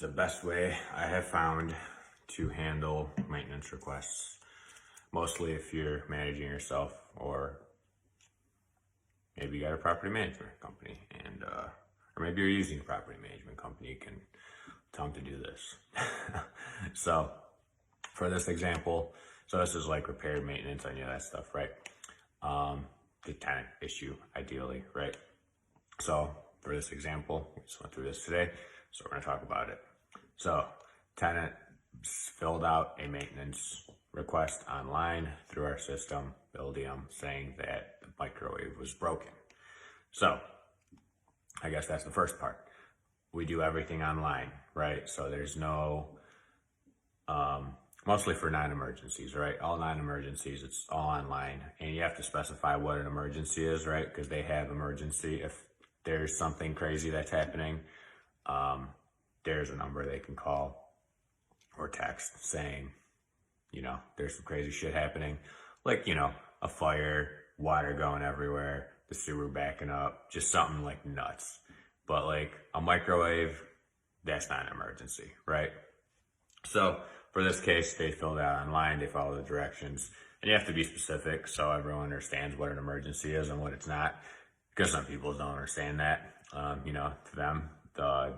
the best way I have found to handle maintenance requests. Mostly if you're managing yourself, or maybe you got a property management company, and or maybe you're using a property management company, you can tell them to do this. So for this example, so this is like repair, maintenance, any of that stuff, right? The tenant issue, ideally, right? So for this example, we just went through this today, so we're gonna talk about it. So tenant filled out a maintenance request online through our system, Buildium, saying that the microwave was broken. So I guess that's the first part. We do everything online, right? So there's no, mostly for non-emergencies, right? All non-emergencies, it's all online. And you have to specify what an emergency is, right? Because they have emergency. If there's something crazy that's happening, there's a number they can call or text saying, you know, there's some crazy shit happening. Like, you know, a fire, water going everywhere, the sewer backing up, just something like nuts. But like a microwave, that's not an emergency, right? So for this case, they filled out online, they follow the directions, and you have to be specific so everyone understands what an emergency is and what it's not, because some people don't understand that. You know, to them, the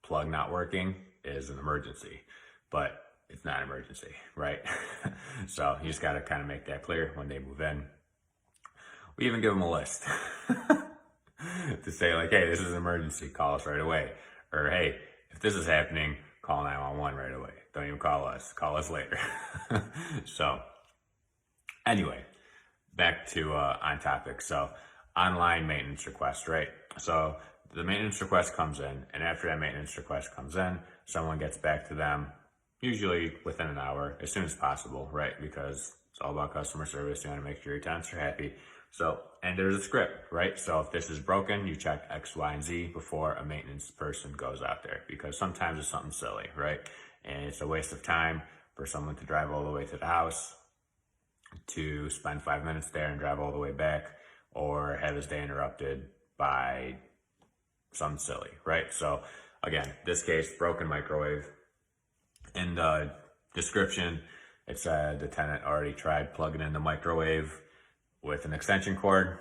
plug not working is an emergency, but it's not an emergency, right? So you just got to kind of make that clear when they move in. We even give them a list to say like, hey, this is an emergency, call us right away. Or hey, if this is happening, call 911 right away. Don't even call us later. So anyway, back to on topic. So online maintenance request, right? So the maintenance request comes in, and after that maintenance request comes in, someone gets back to them, usually within an hour, as soon as possible, right? Because it's all about customer service. You want to make sure your tenants are happy. So, and there's a script, right? So if this is broken, you check X, Y, and Z before a maintenance person goes out there, because sometimes it's something silly, right? And it's a waste of time for someone to drive all the way to the house, to spend 5 minutes there and drive all the way back, or have his day interrupted by something silly, right? So again, this case, broken microwave. In the description, it said the tenant already tried plugging in the microwave with an extension cord,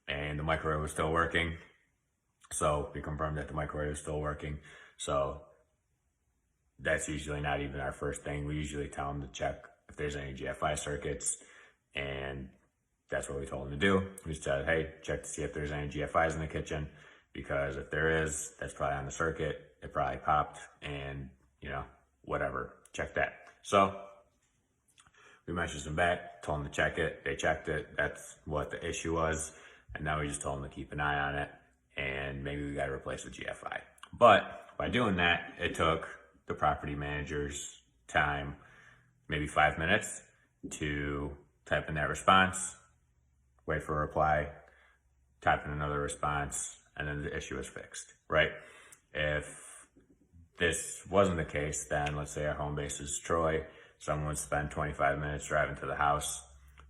and the microwave was still working. So we confirmed that the microwave is still working. So that's usually not even our first thing. We usually tell them to check if there's any GFI circuits, and that's what we told them to do. We said, hey, check to see if there's any GFIs in the kitchen, because if there is, that's probably on the circuit. It probably popped, and you know, whatever, check that. So we messaged them back, told them to check it. They checked it. That's what the issue was. And now we just told them to keep an eye on it, and maybe we got to replace the GFI. But by doing that, it took the property manager's time, maybe 5 minutes, to type in that response, wait for a reply, type in another response, and then the issue is fixed, right? If this wasn't the case, then let's say our home base is Troy, someone would spend 25 minutes driving to the house,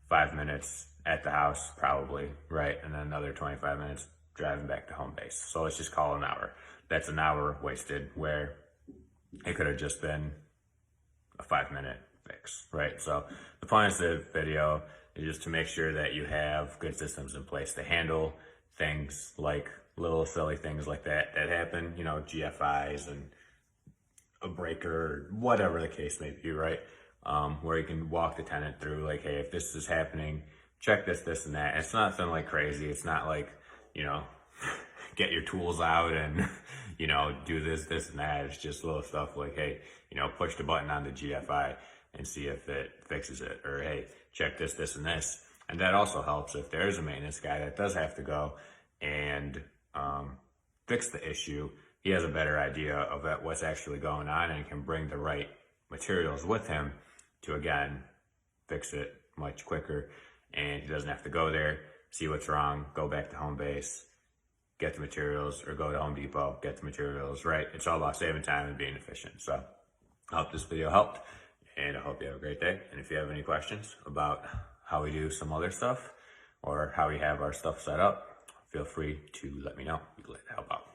5 minutes at the house probably, right? And then another 25 minutes driving back to home base. So let's just call it an hour. That's an hour wasted, where it could have just been a 5-minute fix, right? So the point of the video is just to make sure that you have good systems in place to handle things like little silly things like that happen, you know, GFIs and a breaker, whatever the case may be, right? Where you can walk the tenant through, like, hey, if this is happening, check this, this, and that. It's nothing like crazy. It's not like, you know, get your tools out and, you know, do this, this, and that. It's just little stuff like, hey, you know, push the button on the GFI and see if it fixes it. Or, hey, check this, this, and this. And that also helps if there's a maintenance guy that does have to go and fix the issue. He has a better idea of what's actually going on, and can bring the right materials with him to, again, fix it much quicker. And he doesn't have to go there, see what's wrong, go back to home base, get the materials, or go to Home Depot, get the materials, right? It's all about saving time and being efficient. So I hope this video helped, and I hope you have a great day. And if you have any questions about how we do some other stuff, or how we have our stuff set up, feel free to let me know. We'd like to help out.